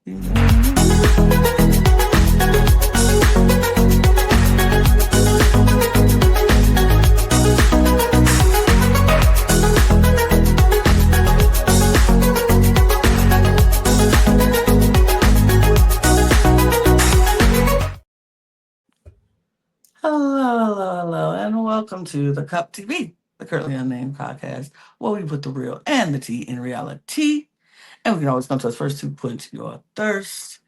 Hello, and welcome to the Cup TV, the Currently Unnamed Podcast, where we put the real and the tea in reality. And we can always come to us first to quench your thirst.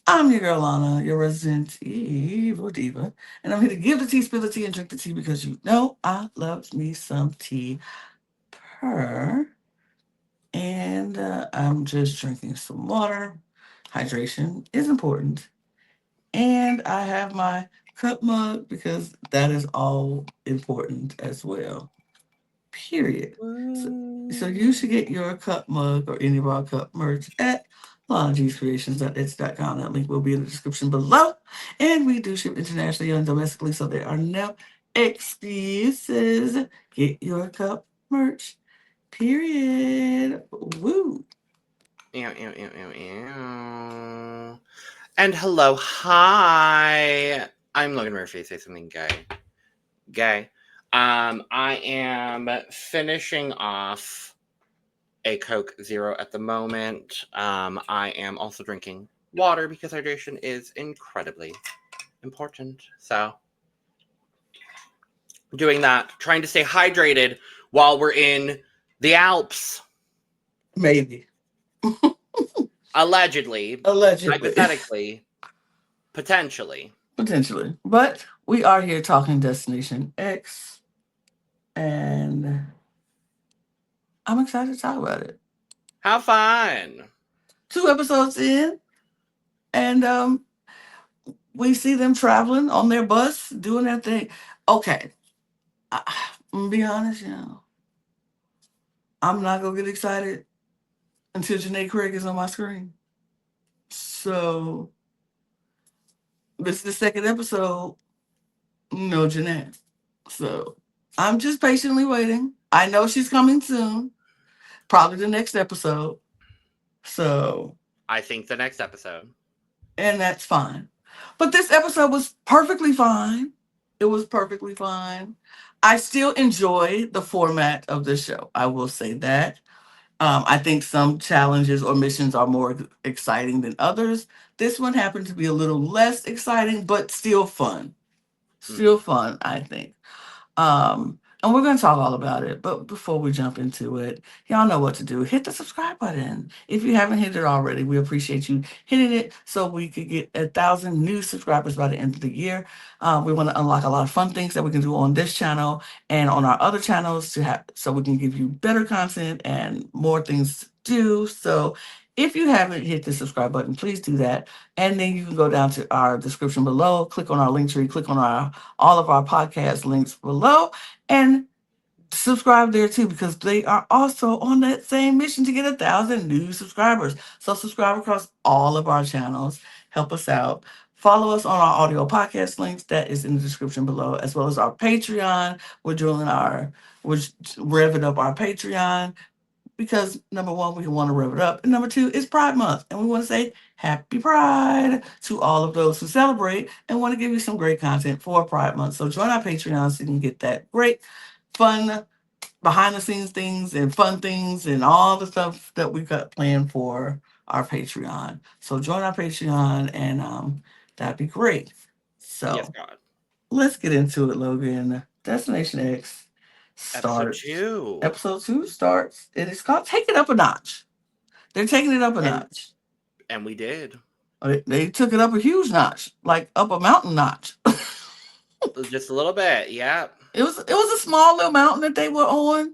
I'm your girl Lana, your resident evil diva, and I'm here to give the tea, spill the tea, and drink the tea because you know I love me some tea per. And I'm just drinking some water. Hydration is important. And I have my cup mug because that is all important as well. Period. So you should get your cup mug or any of our cup merch at LanaG'sCreations.etsy.com. That link will be in the description below. And we do ship internationally and domestically, so there are no excuses. Get your cup merch. Period. Woo. Ew, ew, ew, ew, ew. And hello, hi. I'm Logan Murphy. Say something gay. Gay. I am finishing off a Coke Zero at the moment. I am also drinking water because hydration is incredibly important. So, doing that, trying to stay hydrated while we're in the Alps. Maybe. Allegedly. Hypothetically. Potentially. But we are here talking Destination X. And I'm excited to talk about it. How fun. 2 episodes in. And we see them traveling on their bus, doing their thing. Okay. I'm going to be honest, I'm not going to get excited until Janae Craig is on my screen. So, this is the second episode. No Janae. So, I'm just patiently waiting. I know she's coming soon. Probably the next episode. So, I think the next episode. And that's fine. But this episode was perfectly fine. It was perfectly fine. I still enjoy the format of the show. I will say that. I think some challenges or missions are more exciting than others. This one happened to be a little less exciting, but still fun. Still fun, I think. And we're going to talk all about it. But before we jump into it, y'all know what to do. Hit the subscribe button. If you haven't hit it already, we appreciate you hitting it so we could get 1,000 new subscribers by the end of the year. We want to unlock a lot of fun things that we can do on this channel and on our other channels so we can give you better content and more things to do. So if you haven't hit the subscribe button, please do that. And then you can go down to our description below, click on our link tree, click on all of our podcast links below, and subscribe there too, because they are also on that same mission to get 1,000 new subscribers. So subscribe across all of our channels. Help us out. Follow us on our audio podcast links that is in the description below, as well as our Patreon. We're revving up our Patreon because number one, we want to rev it up, and number two, it's Pride Month, and we want to say Happy Pride to all of those who celebrate and want to give you some great content for Pride Month. So join our Patreon so you can get that great, fun, behind the scenes things and fun things and all the stuff that we got planned for our Patreon. So join our Patreon, and that'd be great. So yes, God. Let's get into it, Logan. Destination X starts. Episode 2 starts, and it's called Take It Up a Notch. They're taking it up a notch. And we did. They took it up a huge notch, like up a mountain notch. Just a little bit, yeah. It was a small little mountain that they were on.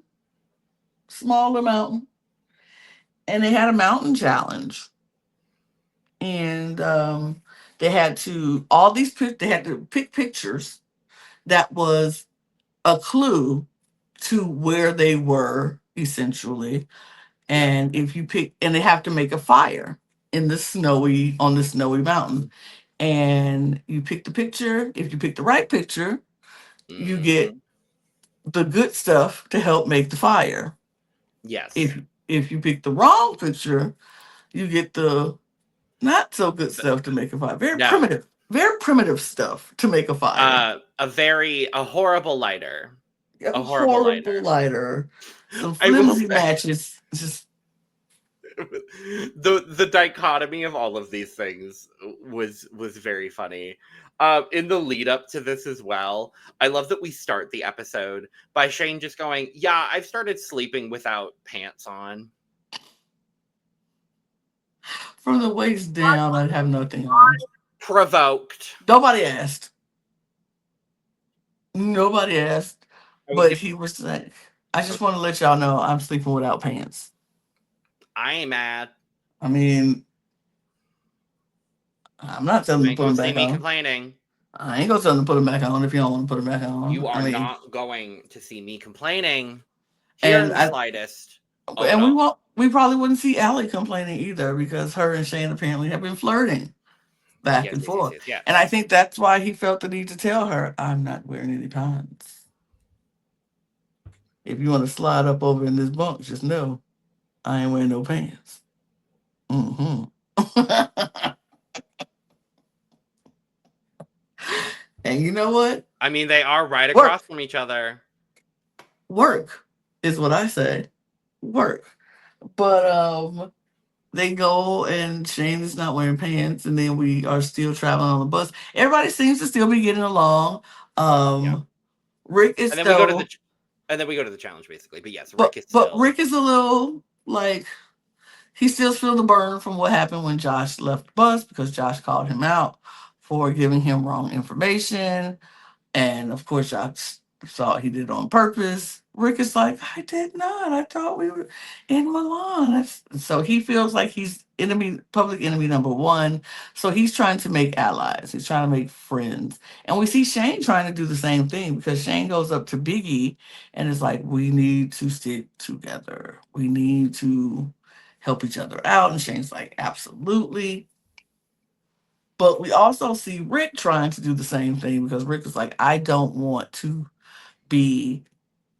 Small little mountain. And they had a mountain challenge. And they had to pick pictures that was a clue to where they were, essentially. And if you pick, and they have to make a fire on the snowy mountain. And you pick the picture. If you pick the right picture, you get the good stuff to help make the fire. Yes. If you pick the wrong picture, you get the Not so good stuff to make a fire. No. Very primitive stuff to make a fire. A horrible lighter. A A horrible horrible lighter. lighter, some I will flimsy say matches. Just the dichotomy of all of these things was very funny. In the lead up to this as well, I love that we start the episode by Shane just going, "Yeah, I've started sleeping without pants on." from the waist down, I'd have nothing on. Provoked. Nobody asked. Nobody asked. I was But giving. he was like, I just want to let y'all know I'm sleeping without pants. I ain't mad. I mean, I'm not telling You him to ain't put gonna them see back me on. complaining. I ain't gonna tell him to put them back on if you don't want to put them back You on. I are mean, not going to see me complaining here in and the I slightest. Oh and we no. won't. We probably wouldn't see Allie complaining either because her and Shane apparently have been flirting back Yes, and yes, yes, forth. yes, And I yes. think that's why he felt the need to tell her, I'm not wearing any pants. If you want to slide up over in this bunk, just know I ain't wearing no pants. Mm-hmm. And you know what? I mean, they are right across Work. from each other. Work is what I say. Work. But they go and Shane is not wearing pants, and then we are still traveling on the bus. Everybody seems to still be getting along. Yeah. Um, Rick is And then we go to still, the challenge basically. But yes, Rick is but still. Rick is a little like he still feels the burn from what happened when Josh left the bus because Josh called him out for giving him wrong information. And of course, Josh thought he did it on purpose. Rick is like, I did not. I thought we were in Milan. So he feels like he's public enemy number one. So he's trying to make allies. He's trying to make friends. And we see Shane trying to do the same thing because Shane goes up to Biggie and is like, we need to stick together. We need to help each other out. And Shane's like, absolutely. But we also see Rick trying to do the same thing because Rick is like, I don't want to be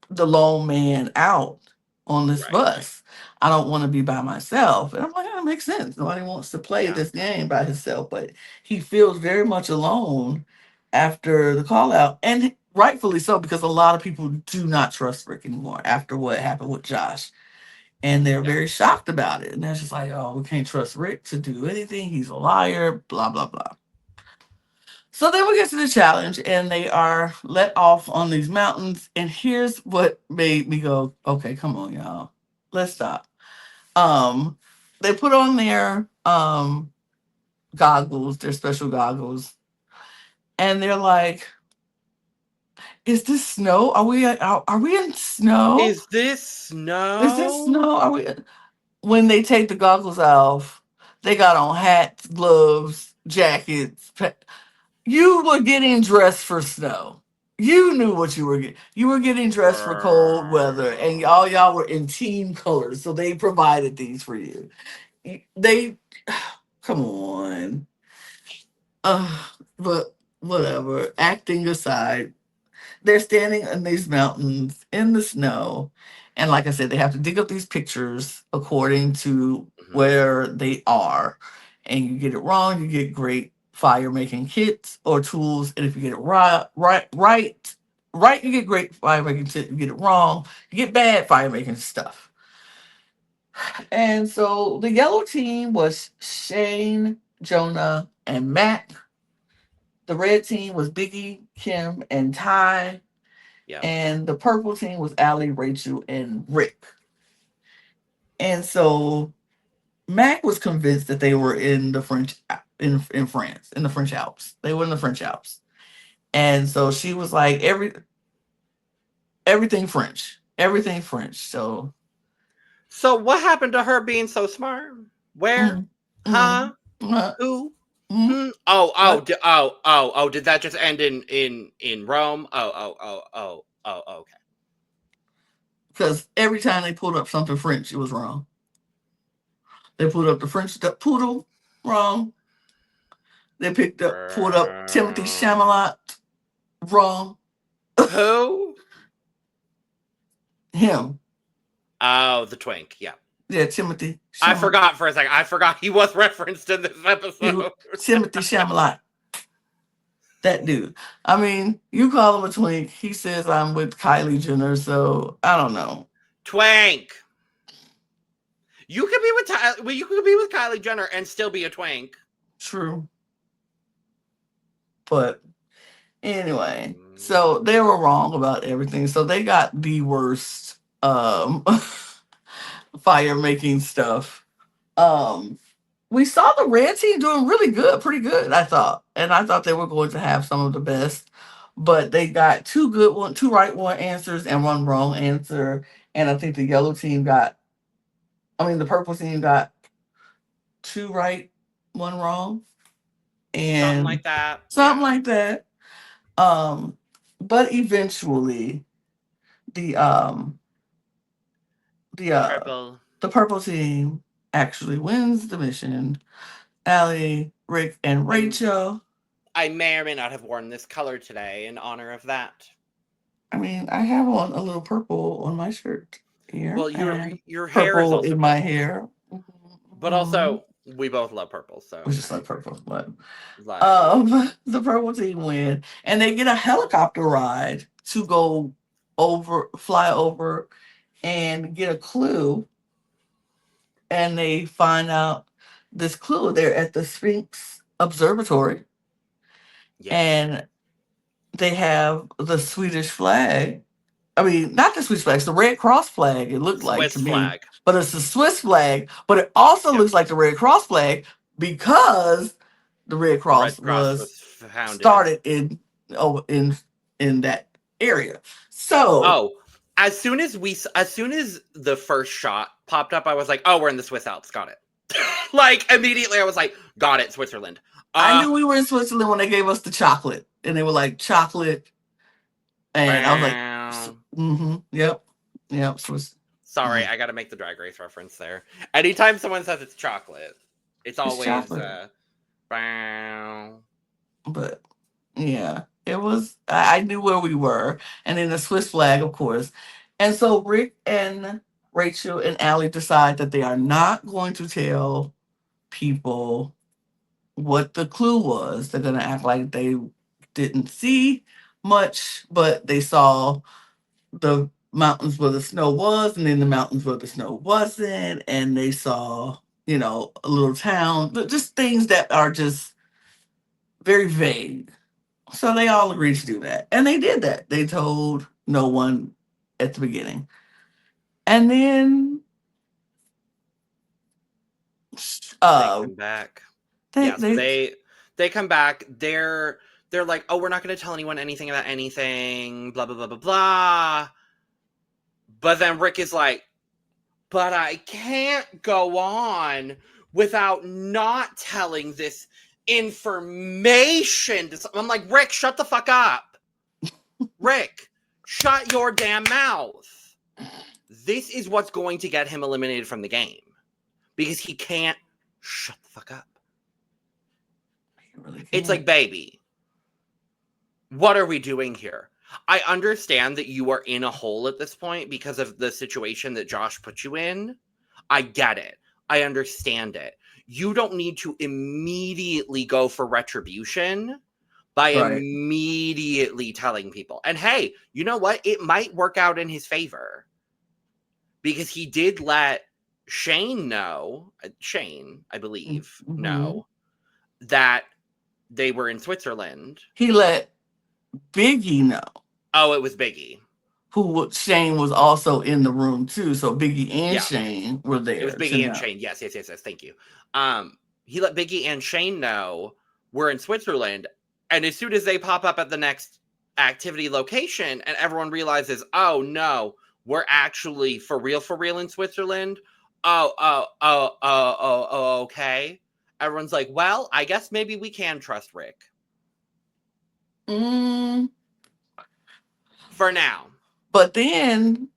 the lone man out on this Right. bus. I don't want to be by myself. And I'm like, that makes sense. Nobody wants to play Yeah. this game by himself, but he feels very much alone after the call out. And rightfully so, because a lot of people do not trust Rick anymore after what happened with Josh. And they're Yeah. very shocked about it. And they're just like, oh, we can't trust Rick to do anything. He's a liar, blah, blah, blah. So then we get to the challenge, and they are let off on these mountains. And here's what made me go, okay, come on, y'all. Let's stop. Um, they put on their goggles, their special goggles, and they're like, is this snow? Are we in snow? Is this Is this snow? snow? Are we when they take the goggles off, they got on hats, gloves, jackets. You were getting dressed for snow. You knew what you were getting. You were getting dressed for cold weather, and Girl. all y'all were in team colors, so they provided these for you. They, come on, but whatever. Acting aside, they're standing in these mountains in the snow. And like I said, they have to dig up these pictures according to Mhm. where they are. And you get it wrong, you get great fire making kits or tools. And if you get it right, you get great fire making kits. You get it wrong, you get bad fire making stuff. And so the yellow team was Shane, Jonah, and Matt. The red team was Biggie, Kim, and Ty. Yeah. And the purple team was Allie, Rachel, and Rick. And so Mac was convinced that they were in the French in France, in the French Alps. They were in the French Alps. And so she was like, everything French. Everything French. So So what happened to her being so smart? Where? mm, Huh? mm, uh, Who? mm, Oh, what? did that just end in Rome? Oh, okay. Because every time they pulled up something French, it was wrong. They pulled up the French poodle, wrong. They pulled up Timothy Girl. Chalamet, wrong. Who? Him. Oh, the twink. Yeah. Yeah, Timothy I Chalamet. forgot for a second. I forgot he was referenced in this episode. Timothy Chalamet. That dude. I mean, you call him a twink. He says I'm with Kylie Jenner, so I don't know. Twank. You could be with you could be with Kylie Jenner and still be a twank. True. But anyway, so they were wrong about everything. So they got the worst fire making stuff. We saw the red team doing really good, pretty good, I thought. And I thought they were going to have some of the best. But they got two right one answers and one wrong answer. And I think the purple team got two right, one wrong. Something And like that. something like that. But eventually the the uh Purple. the purple team actually wins the mission. Allie, Rick, and Rachel. I may or may not have worn this color today in honor of that. I mean, I have on a little purple on my shirt here. Well, and your hair is purple also in my purple. hair. But also, we both love purple, so we just like purple. But like, the purple team win, and they get a helicopter ride to fly over, and get a clue. And they find out this clue. They're at the Sphinx Observatory, yes. and they have the Swedish flag. I mean, not the Swedish flag, it's the Red Cross flag, it looked like Swiss to me. flag. But it's the Swiss flag, but it also looks like the Red Cross flag because the Red Cross was started in that area. So as soon as the first shot popped up, I was like, oh, we're in the Swiss Alps. Got it. Like immediately I was like, got it, Switzerland. I knew we were in Switzerland when they gave us the chocolate. And they were like, chocolate. And I was like, yep. Swiss. Sorry, I gotta make the Drag Race reference there. Anytime someone says it's chocolate, it's always chocolate. But yeah, it was. I knew where we were, and then the Swiss flag, of course. And so Rick and Rachel and Allie decide that they are not going to tell people what the clue was. They're gonna act like they didn't see much, but they saw the mountains where the snow was, and then the mountains where the snow wasn't, and they saw, a little town, just things that are just very vague. So they all agreed to do that. And they did that. They told no one at the beginning. And then they come back. They come back. They're like, oh, we're not going to tell anyone anything about anything, blah, blah, blah, blah, blah. But then Rick is like, but I can't go on without not telling this information. I'm like, Rick, shut the fuck up. Rick, shut your damn mouth. This is what's going to get him eliminated from the game. Because he can't shut the fuck up. Really it's like, baby, what are we doing here? I understand that you are in a hole at this point because of the situation that Josh put you in. I get it. I understand it. You don't need to immediately go for retribution by immediately telling people. And hey, you know what? It might work out in his favor. Because he did let Shane, I believe, know that they were in Switzerland. He let Biggie know. Oh, it was Biggie. Shane was also in the room too. So Biggie and Shane were there. It was Biggie and Shane. Yes. Thank you. He let Biggie and Shane know we're in Switzerland. And as soon as they pop up at the next activity location and everyone realizes, oh no, we're actually for real in Switzerland. Okay. Everyone's like, well, I guess maybe we can trust Rick. For now. But then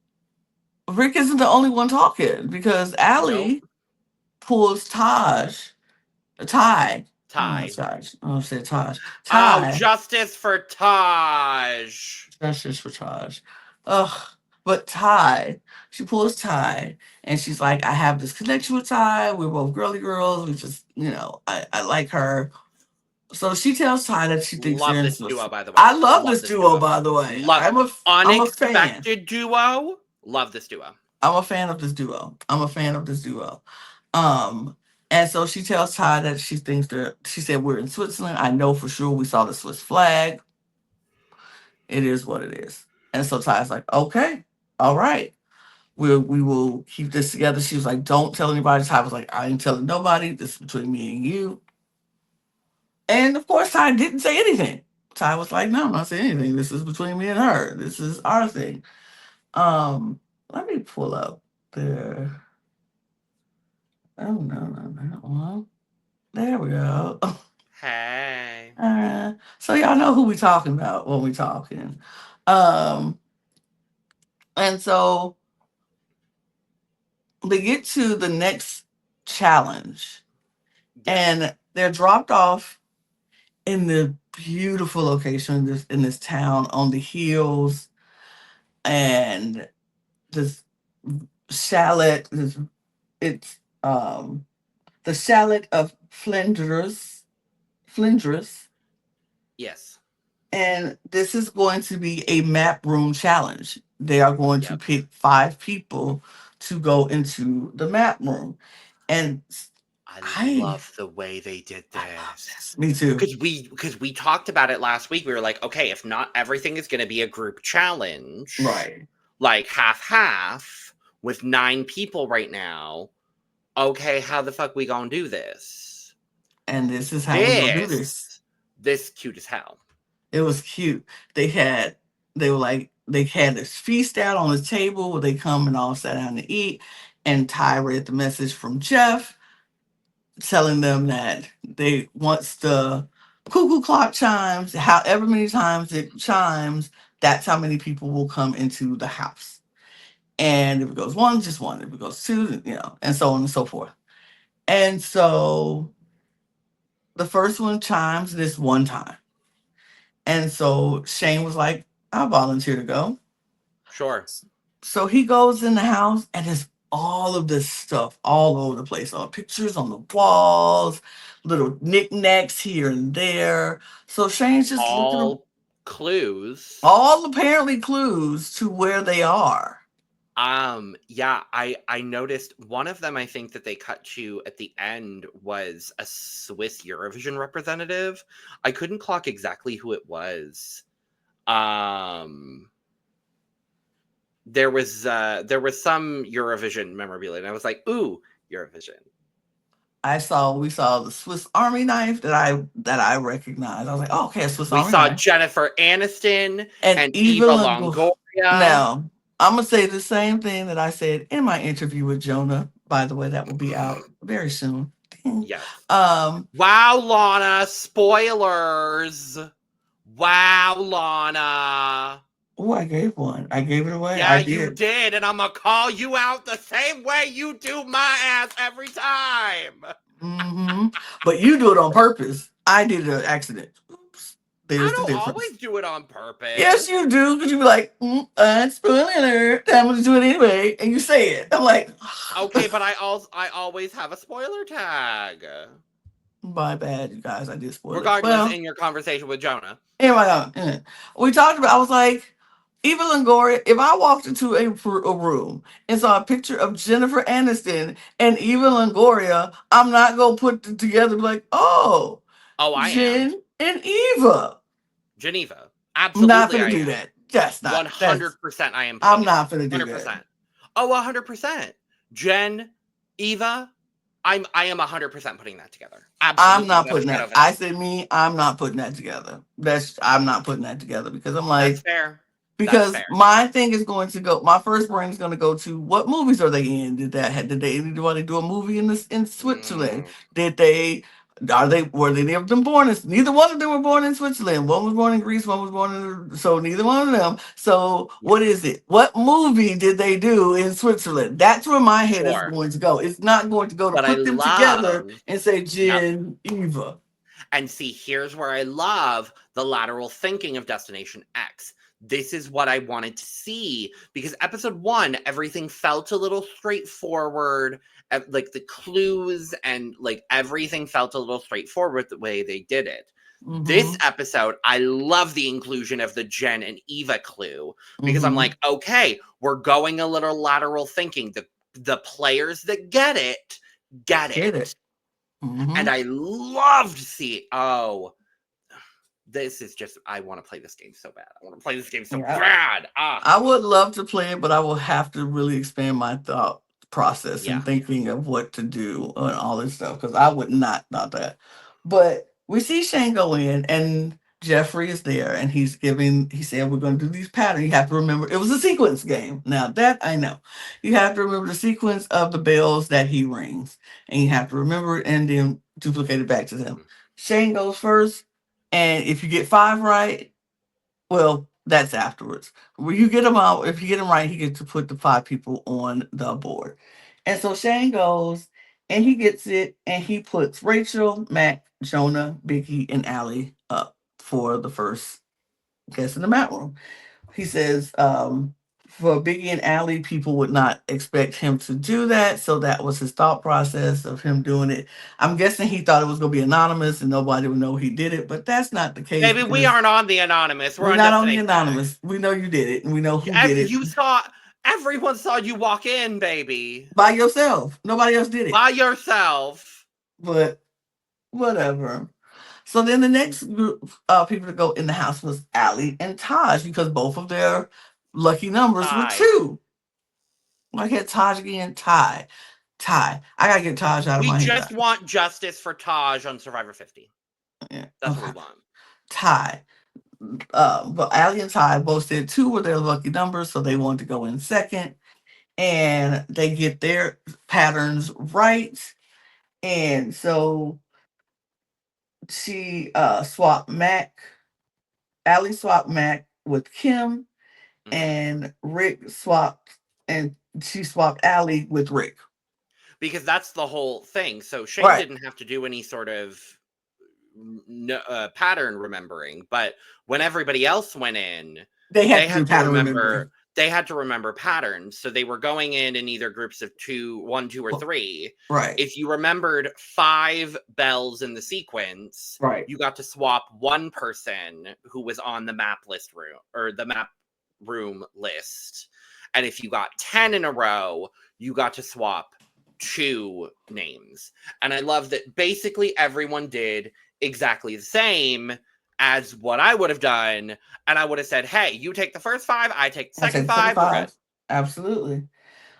Rick isn't the only one talking because Allie pulls Ty. Oh, Taj. Oh, said Taj. Oh, justice for Taj. Justice for Taj. Ugh. But Ty, she pulls Ty, and she's like, I have this connection with Ty. We're both girly girls. We just, I like her. So she tells Ty that she thinks they're Love in this duo, Switzerland. by the way. I love Love this this duo, duo. by the way. Love I'm a fan. unexpected duo. Love this duo. I'm a fan of this duo. I'm a fan of this duo. Um, and so she tells Ty that she thinks that she said we're in Switzerland. I know for sure we saw the Swiss flag. It is what it is. And so Ty's like, okay, all right. We will keep this together. She was like, don't tell anybody. Ty was like, I ain't telling nobody. This is between me and you. And of course, Ty didn't say anything. Ty was like, no, I'm not saying anything. This is between me and her. This is our thing. Let me pull up the. Oh no. Well, there we go. Hey. So y'all know who we talking about when we talking. Um, and so they get to the next challenge, Yes. and they're dropped off in the beautiful location in this town on the hills, and this chalet. It's the chalet of Flinders, Yes. and this is going to be a map room challenge. They are going to Yep. pick 5 people to go into the map room, and I I love the way they did I love this. this. Me too. Because we talked about it last week. We were like, okay, if not everything is going to be a group challenge, Right. like half with 9 people right now. Okay, how the fuck we gonna do this? And this is how we're gonna do this. This cute as hell. It was cute. They had this feast out on the table where they come and all sat down to eat. And Ty read the message from Jeff telling them that they once the cuckoo clock chimes, however many times it chimes, that's how many people will come into the house. And if it goes one, just one. If it goes two, and so on and so forth. And so the first one chimes this one time. And so Shane was like, I'll volunteer to go. Sure. So he goes in the house and there's all of this stuff all over the place. All pictures on the walls, little knickknacks here and there. So Shane's just looking at All clues. all apparently clues to where they are. Yeah, I noticed one of them. I think that they cut to at the end was a Swiss Eurovision representative. I couldn't clock exactly who it was. There was some Eurovision memorabilia, and I was like, ooh, Eurovision. We saw the Swiss Army knife that I recognized. I was like, oh, okay, a Swiss We Army saw knife. Jennifer Aniston And and Eva Eva Longoria. Longoria. Now, I'm gonna say the same thing that I said in my interview with Jonah. By the way, that will be out very soon. Yes. Um, Wow, Lana, spoilers. Wow, Lana. oh, I gave one. I gave it away. Yeah, I you did. did, and I'm gonna call you out the same way you do my ass every time. But you do it on purpose. I did an accident. Oops. I There's the don't difference. always do it on purpose. Yes, you do. Because you be like, spoiler alert. I'm going to do it anyway. And you say it. I'm like, okay, but I always have a spoiler tag. my bad, you guys. I did spoil Regardless, it. Well, in your conversation with Jonah. anyway, we talked about, I was like, Eva Longoria, if I walked into a room and saw a picture of Jennifer Aniston and Eva Longoria, I'm not going to put it together and be like, oh, I Jen am. and Eva. Geneva. I'm not Absolutely, going to do that. That's not. 100% I am. I'm not going to do 100%. that. Oh, 100%. Jen, Eva, I am 100% putting that together. Absolutely. I'm not putting that. I said me, I'm not putting that together. I'm not putting that together because I'm like, that's fair. Because my thing is going to go. My first brain is going to go to what movies are they in? Did anybody do a movie in Switzerland? Were any of them born in? Neither one of them were born in Switzerland. One was born in Greece. One was born in. So neither one of them. So what is it? What movie did they do in Switzerland? That's where my head is going to go. It's not going to go to put them together and say Jen, Eva. And see, here's where I love the lateral thinking of Destination X. this is what I wanted to see, because episode 1, everything felt a little straightforward, like the clues and like everything felt a little straightforward the way they did it. This Mm-hmm. episode, I love the inclusion of the Jen and Eva clue, because I'm Mm-hmm. like, okay, we're going a little lateral thinking. The players that get it get Get it. it. Mm-hmm. And I loved seeing, oh, this is just, I want to play this game so bad. I want to play this game so Yeah. bad. Ah, I would love to play it, but I will have to really expand my thought process yeah. and thinking of what to do and all this stuff because I would not thought that. But we see Shane go in and Jeffrey is there and he said, we're going to do these patterns. You have to remember, it was a sequence game. Now that I know. You have to remember the sequence of the bells that he rings and you have to remember it and then duplicate it back to them. Mhm. Shane goes first, and if you get 5 right, well, that's afterwards. When you get them out, if you get them right, he gets to put the 5 people on the board. And so Shane goes and he gets it and he puts Rachel, Mac, Jonah, Biggie, and Allie up for the first guest in the mat room. He says, for Biggie and Allie, people would not expect him to do that. So that was his thought process of him doing it. I'm guessing he thought it was going to be anonymous and nobody would know he did it, but that's not the case Baby, we because aren't on the Anonymous. We're we're on not on the Destination anonymous. X. We know you did it, and we know who did it You saw, everyone saw you walk in, baby. by yourself. Nobody else did it. By yourself. But whatever. So then the next group of people to go in the house was Allie and Taj because both of their lucky numbers were Tie. 2. I had Taj again. Tie. I gotta get Taj out of We my head. just want justice for Taj on Survivor 50. Yeah. That's Okay. what we want. Tie. But Allie and Ty both said 2 were their lucky numbers, so they wanted to go in second. And they get their patterns right. And so she swapped Mac, Allie swapped Mac with Kim, Mhm. and Rick swapped, and she swapped Allie with Rick. Because that's the whole thing. So Shane Right. didn't have to do any sort of pattern remembering, but when everybody else went in, They had they to do had to pattern remembering. remember. They had to remember patterns, so they were going in either groups of 1, 2, or 3. Right. If you remembered 5 bells in the sequence, Right. you got to swap one person who was on the map list room or the map room list, and if you got 10 in a row, you got to swap 2 names. And I love that basically everyone did exactly the same as what I would have done, and I would have said, "Hey, you take the first 5, I take the second 5. We're good." Absolutely.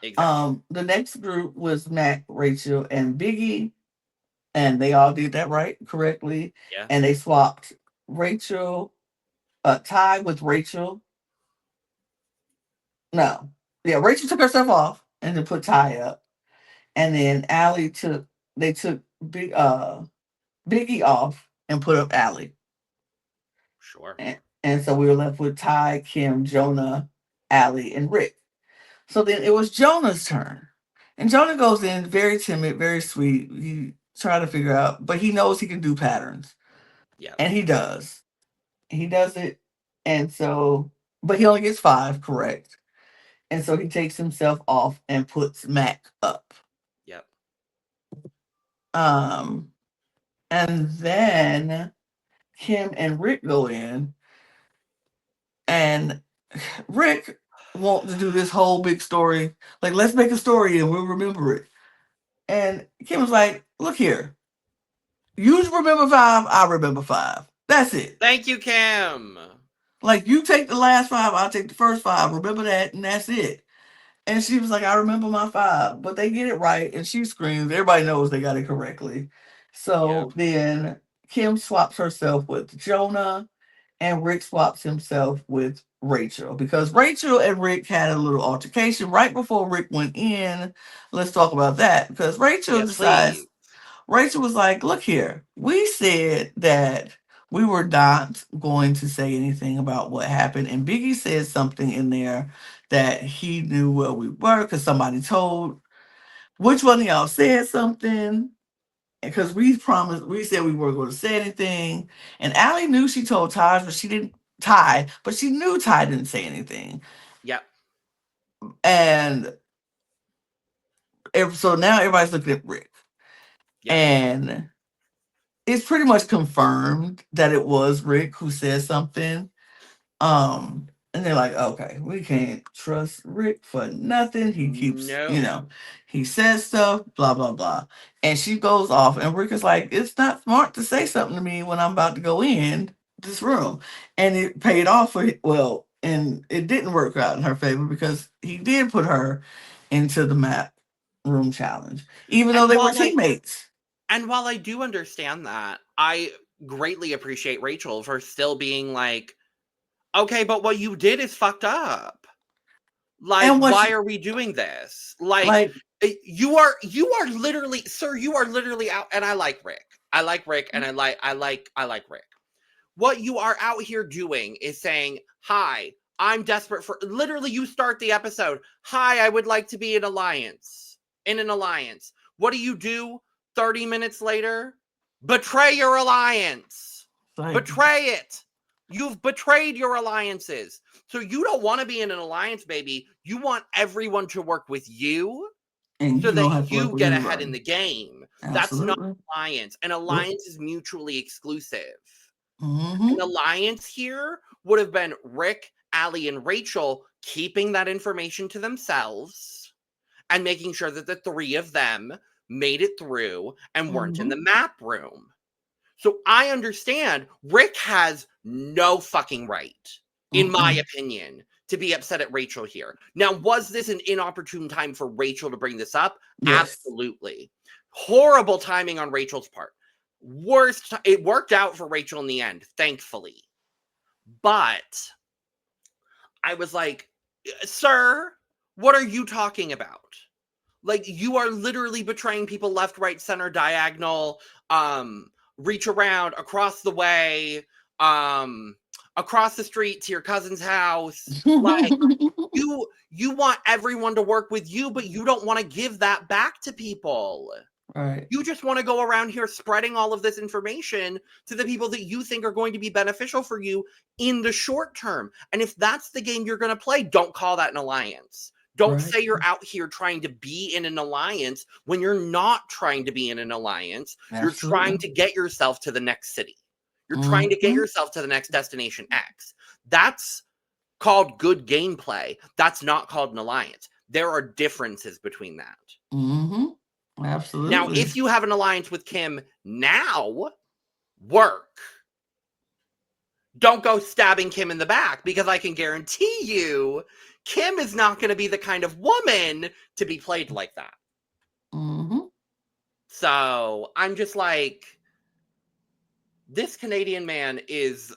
Exactly. The next group was Mac, Rachel, and Biggie, and they all did that right correctly. Yeah. And they swapped Rachel, Ty with Rachel. No, yeah, Rachel took herself off and then put Ty up, and then Allie took they took Biggie off and put up Allie. Sure. And so we were left with Ty, Kim, Jonah, Allie, and Rick. So then it was Jonah's turn. And Jonah goes in very timid, very sweet. He trying to figure out, but he knows he can do patterns. Yeah. And he does. He does it. And so, but he only gets 5 correct. And so he takes himself off and puts Mac up. Yep. And then Kim and Rick go in, and Rick wants to do this whole big story. Like, let's make a story and we'll remember it. And Kim was like, look here. You remember 5, I remember 5. That's it. Thank you, Kim. Like, you take the last 5, I'll take the first 5. Remember that, and that's it. And she was like, I remember my 5. But they get it right, and she screams. Everybody knows they got it correctly. So then Kim swaps herself with Jonah, and Rick swaps himself with Rachel. Because Rachel and Rick had a little altercation right before Rick went in. Let's talk about that. Because Rachel Yes, decides, please. Rachel was like, look here, we said that we were not going to say anything about what happened. And Biggie said something in there that he knew where we were because somebody told. Which one of y'all said something? Because we promised, we said we weren't going to say anything. And Allie knew she told Taj, but she didn't Ty, but she knew Ty didn't say anything. Yep. And so now everybody's looking at Rick. Yep. And it's pretty much confirmed that it was Rick who said something. And they're like, okay, we can't trust Rick for nothing. He keeps, No. he says stuff, blah, blah, blah. And she goes off, and Rick is like, it's not smart to say something to me when I'm about to go in this room. And it paid off and it didn't work out in her favor because he did put her into the map room challenge, even though And they were while I teammates. and while I do understand that, I greatly appreciate Rachel for still being like, okay, but what you did is fucked up. Like, And why are we doing this? Like, like, you are literally, sir, you are literally out. And I like Rick. I like Rick, and I like Rick. What you are out here doing is saying, hi, I'm desperate for, literally, you start the episode, hi, I would like to be in an alliance. What do? 30 minutes later? Betray your alliance. like, Betray it. You've betrayed your alliances. So you don't want to be in an alliance, baby. You want everyone to work with you and so you don't have that to work you with get ahead anybody. in the game. That's not Absolutely. an alliance. An alliance is mutually exclusive. Mm-hmm. An alliance here would have been Rick, Allie, and Rachel keeping that information to themselves and making sure that the three of them made it through and weren't in the map room. So I understand Rick has no fucking right, in my opinion, to be upset at Rachel here. Now, was this an inopportune time for Rachel to bring this up? Yes. Absolutely. Horrible timing on Rachel's part. It worked out for Rachel in the end, thankfully. But I was like, sir, what are you talking about? Like, you are literally betraying people left, right, center, diagonal, reach around, across the way, across the street to your cousin's house. Like, you want everyone to work with you, but you don't want to give that back to people. Right. You just want to go around here spreading all of this information to the people that you think are going to be beneficial for you in the short term. And if that's the game you're going to play, don't call that an alliance. Don't say you're out here trying to be in an alliance when you're not trying to be in an alliance. Absolutely. You're trying to get yourself to the next city. You're trying to get yourself to the next destination X. That's called good gameplay. That's not called an alliance. There are differences between that. Absolutely. Now, if you have an alliance with Kim now, work. Don't go stabbing Kim in the back, because I can guarantee you Kim is not going to be the kind of woman to be played like that. So I'm just like, this Canadian man is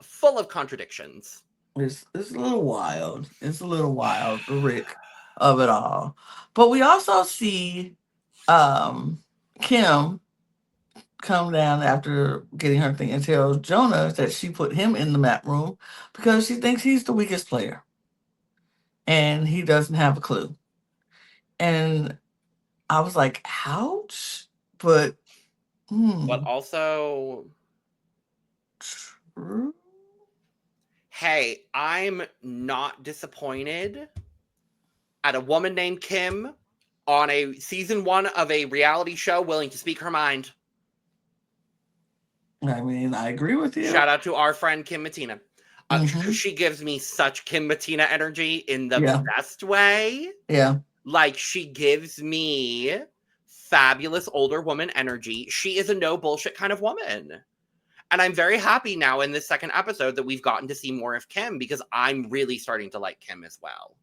full of contradictions. It's a little wild. It's a little wild, the Rick of it all. But we also see Kim come down after getting her thing and tell Jonah that she put him in the map room because she thinks he's the weakest player. And he doesn't have a clue. And I was like, ouch. But But also, true. Hey, I'm not disappointed at a woman named Kim on a season 1 of a reality show willing to speak her mind. I mean, I agree with you. Shout out to our friend Kim Mattina. She gives me such Kim Mattina energy in the best way. Yeah. Like, she gives me fabulous older woman energy. She is a no bullshit kind of woman. And I'm very happy now in this second episode that we've gotten to see more of Kim, because I'm really starting to like Kim as well.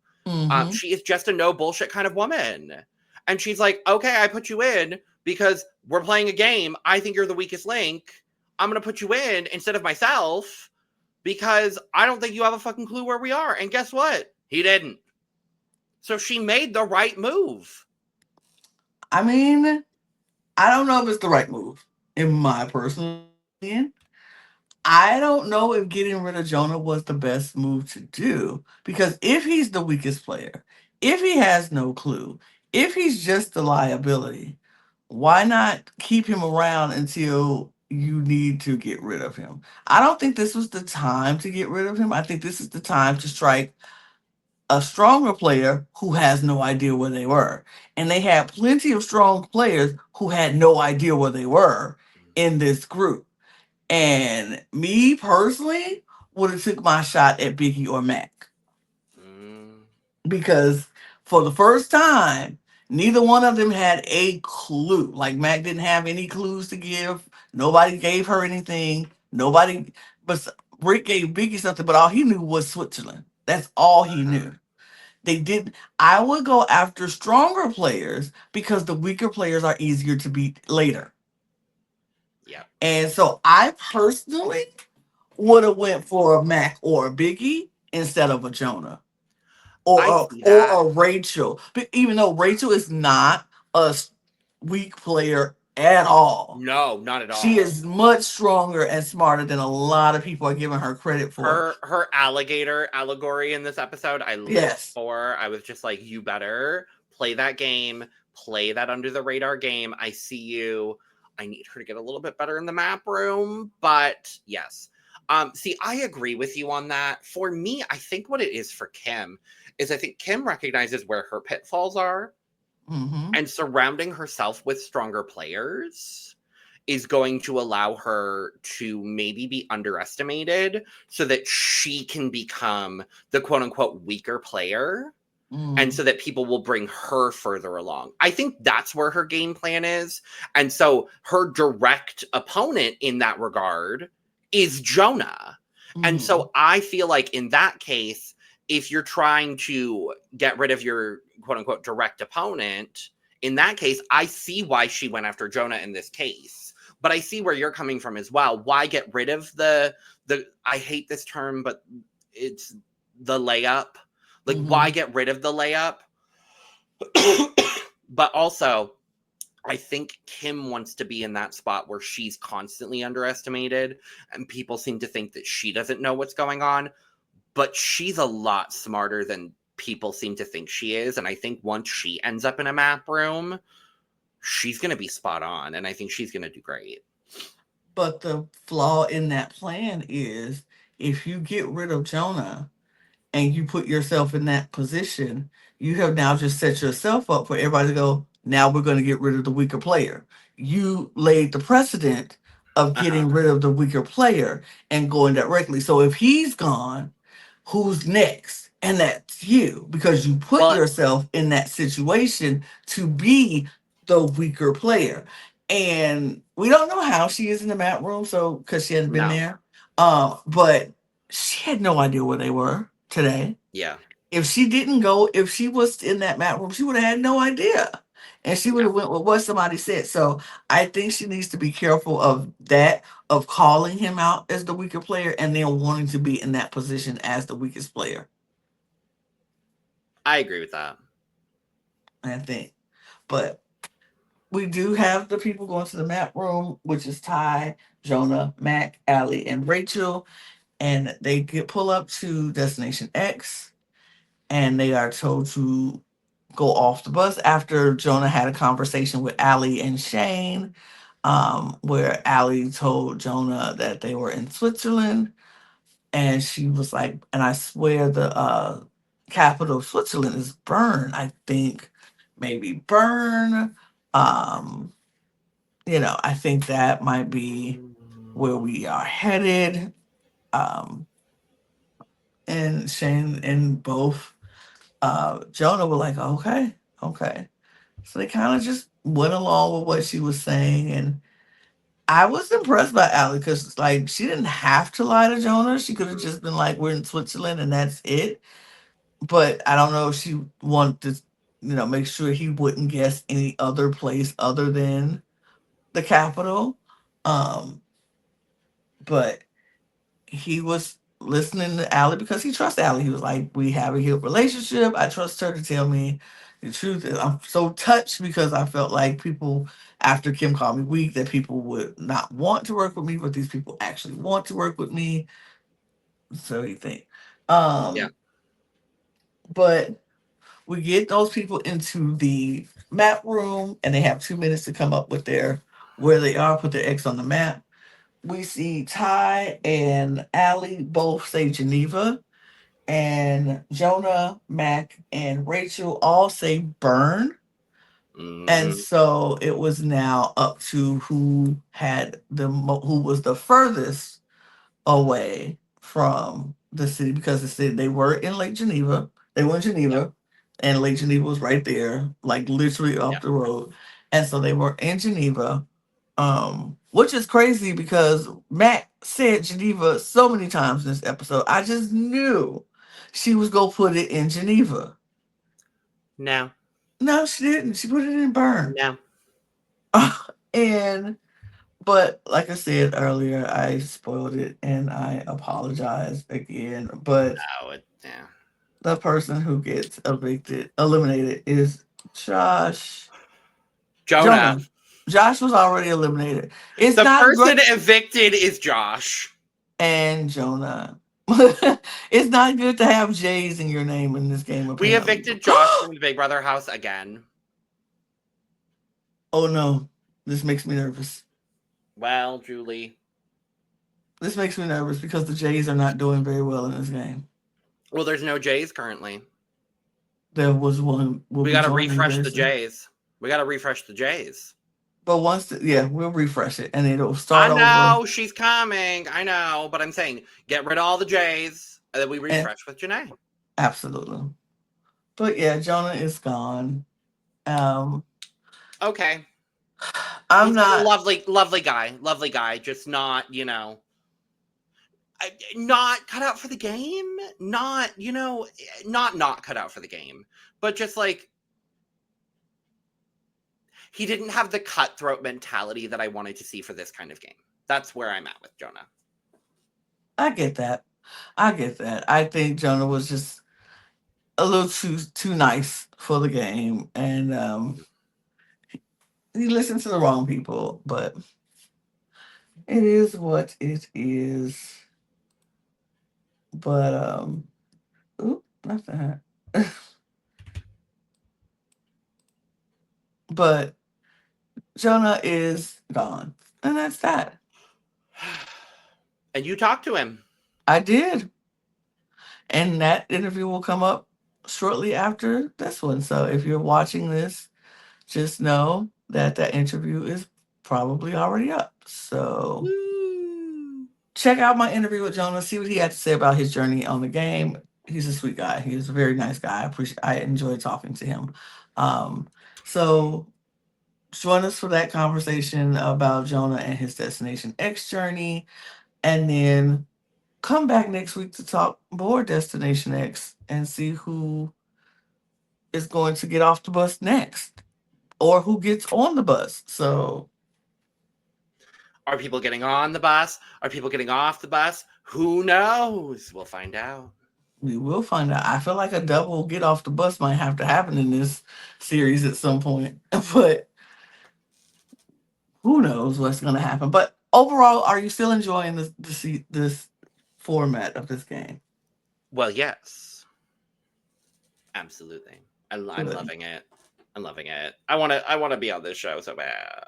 She is just a no bullshit kind of woman. And she's like, okay, I put you in because we're playing a game. I think you're the weakest link. I'm going to put you in instead of myself because I don't think you have a fucking clue where we are. And guess what? He didn't. So she made the right move. I mean, I don't know if it's the right move, in my personal opinion. I don't know if getting rid of Jonah was the best move to do, because if he's the weakest player, if he has no clue, if he's just a liability, why not keep him around until you need to get rid of him. I don't think this was the time to get rid of him. I think this is the time to strike a stronger player who has no idea where they were. And they had plenty of strong players who had no idea where they were in this group. And me personally would have took my shot at Biggie or Mac Mm, because for the first time, neither one of them had a clue. Like Mac didn't have any clues to give. Nobody gave her anything. Nobody, but Rick gave Biggie something, but all he knew was Switzerland. That's all he uh-huh. knew. They did. I would go after stronger players because the weaker players are easier to beat later. Yep. And so I personally would have went for a Mac or a Biggie instead of a Jonah I or see that. a Rachel. But even though Rachel is not a weak player at all, No, not at she all. is much stronger and smarter than a lot of people are giving her credit for. Her alligator allegory in this episode, I lived Yes. for. I was just like, you better play that game, play that under the radar game. I see you. I need her to get a little bit better in the map room, but yes. See, I agree with you on that. For me, I think what it is for Kim is I think Kim recognizes where her pitfalls are, Mm-hmm. and surrounding herself with stronger players is going to allow her to maybe be underestimated so that she can become the quote unquote weaker player. And Mm. so that people will bring her further along. I think that's where her game plan is. And so her direct opponent in that regard is Jonah. And Mm. so I feel like in that case, if you're trying to get rid of your quote unquote direct opponent, in that case, I see why she went after Jonah in this case. But I see where you're coming from as well. Why get rid of the I hate this term, but it's the layup. Like, why Mm-hmm. get rid of the layup? But also, I think Kim wants to be in that spot where she's constantly underestimated and people seem to think that she doesn't know what's going on. But she's a lot smarter than people seem to think she is. And I think once she ends up in a map room, she's going to be spot on. And I think she's going to do great. But the flaw in that plan is if you get rid of Jonah and you put yourself in that position, you have now just set yourself up for everybody to go, now we're going to get rid of the weaker player. You laid the precedent of Uh huh. getting rid of the weaker player and going directly. So if he's gone, who's next? And that's you because you put Well, yourself in that situation to be the weaker player. And we don't know how she is in the mat room, so because she hadn't been no. there. But she had no idea where they were today. Yeah. If she didn't go, if she was in that mat room, she would have had no idea. And she would Yeah. have went with what somebody said. So I think she needs to be careful of that, of calling him out as the weaker player and then wanting to be in that position as the weakest player. I agree with that. I think. But we do have the people going to the map room, which is Ty, Jonah, Mac, Allie, and Rachel. And they get pull up to Destination X and they are told to go off the bus after Jonah had a conversation with Allie and Shane, where Allie told Jonah that they were in Switzerland. And she was like, and I swear the capital of Switzerland is Bern, I think. Maybe Bern. Um, I think that might be where we are headed. Um, and Shane and both Jonah were like, okay, okay. So they kind of just went along with what she was saying. And I was impressed by Allie because, like, she didn't have to lie to Jonah. She could have just been like, we're in Switzerland and that's it. But I don't know if she wanted to, make sure he wouldn't guess any other place other than the capital. Um, but he was listening to Allie because he trusts Allie. He was like, we have a good relationship. I trust her to tell me the truth. And I'm so touched because I felt like people, after Kim called me weak, that people would not want to work with me, but these people actually want to work with me. So you think. Yeah. Um, but we get those people into the map room and they have 2 minutes to come up with their where they are, put their X on the map. we see Ty and Allie both say Geneva, and Jonah, Mac, and Rachel all say burn. And Mm-hmm. so it was now up to who was the furthest away from the city, because the city, they were in Lake Geneva. They were in Yep. Geneva, and Lake Geneva was right there, like literally up Yep. the road. And so they were in Geneva, which is crazy because Matt said Geneva so many times in this episode. I just knew she was gonna put it in Geneva. No. No, she didn't. She put it in Bern. No. And but like I said earlier, I spoiled it and I apologize again. But Oh, yeah. the person who gets eliminated is Josh. Jonah. Jonah. Josh was already eliminated. It's The not person great. evicted is Josh. And Jonah. It's not good to have J's in your name in this game, We apparently. evicted Josh from the Big Brother house again. Oh no, this makes me nervous. Well, Julie. This makes me nervous because the Jays are not doing very well in this game. Well, there's no J's currently. There was one. Will We be got to joining refresh very the soon. J's. We got to refresh the J's. But we'll refresh it and it'll I start over. know she's coming. I know, but I'm saying get rid of all the J's and then we And refresh with Janae. absolutely. But yeah, Jonah is gone. Okay. I'm He's a not. lovely guy. Just not, not cut out for the game. Not, not cut out for the game, but just like he didn't have the cutthroat mentality that I wanted to see for this kind of game. That's where I'm at with Jonah. I get that. I think Jonah was just a little too nice for the game, and he listened to the wrong people. But it is what it is. But not that. But Jonah is gone, and that's that. And you talked to him. I did, and that interview will come up shortly after this one. So if you're watching this, just know that that interview is probably already up. So check out my interview with Jonah. See what he had to say about his journey on the game. He's a sweet guy. He's a very nice guy. I enjoy talking to him. So join us for that conversation about Jonah and his Destination X journey. And then come back next week to talk more Destination X and see who is going to get off the bus next or who gets on the bus. So are people getting on the bus? Are people getting off the bus? Who knows? We'll find out. We will find out. I feel like a double get off the bus might have to happen in this series at some point. But who knows what's going to happen. But overall, are you still enjoying this format of this game? Well, yes. Absolutely. I'm Good. loving it. I'm loving it. I want to be on this show so bad.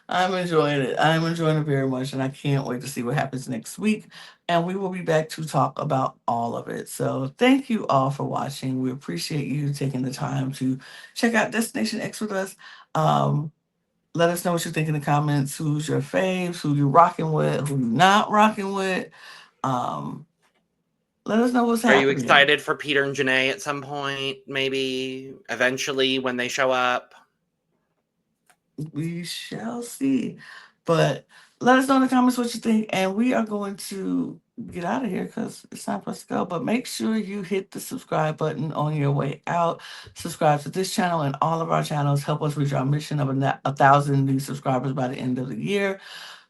I'm enjoying it. I'm enjoying it very much, and I can't wait to see what happens next week. And we will be back to talk about all of it. So thank you all for watching. We appreciate you taking the time to check out Destination X with us. Let us know what you think in the comments. Who's your faves? Who you rocking with? Who you not rocking with? Let us know what's Are happening. you excited for Peter and Janae at some point? Maybe eventually when they show up. We shall see. But let us know in the comments what you think. And we are going to get out of here because it's time for us to go. But make sure you hit the subscribe button on your way out. Subscribe to this channel and all of our channels. Help us reach our mission of 1,000 new subscribers by the end of the year.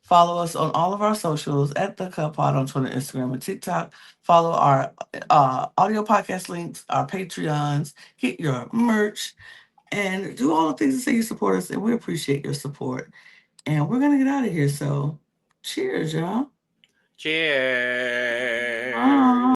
Follow us on all of our socials at The Cup Pod on Twitter, Instagram, and TikTok. Follow our audio podcast links, our Patreons. Get your merch. And do all the things to say you support us, and we appreciate your support. And we're going to get out of here. So, cheers, y'all. Cheers. Bye.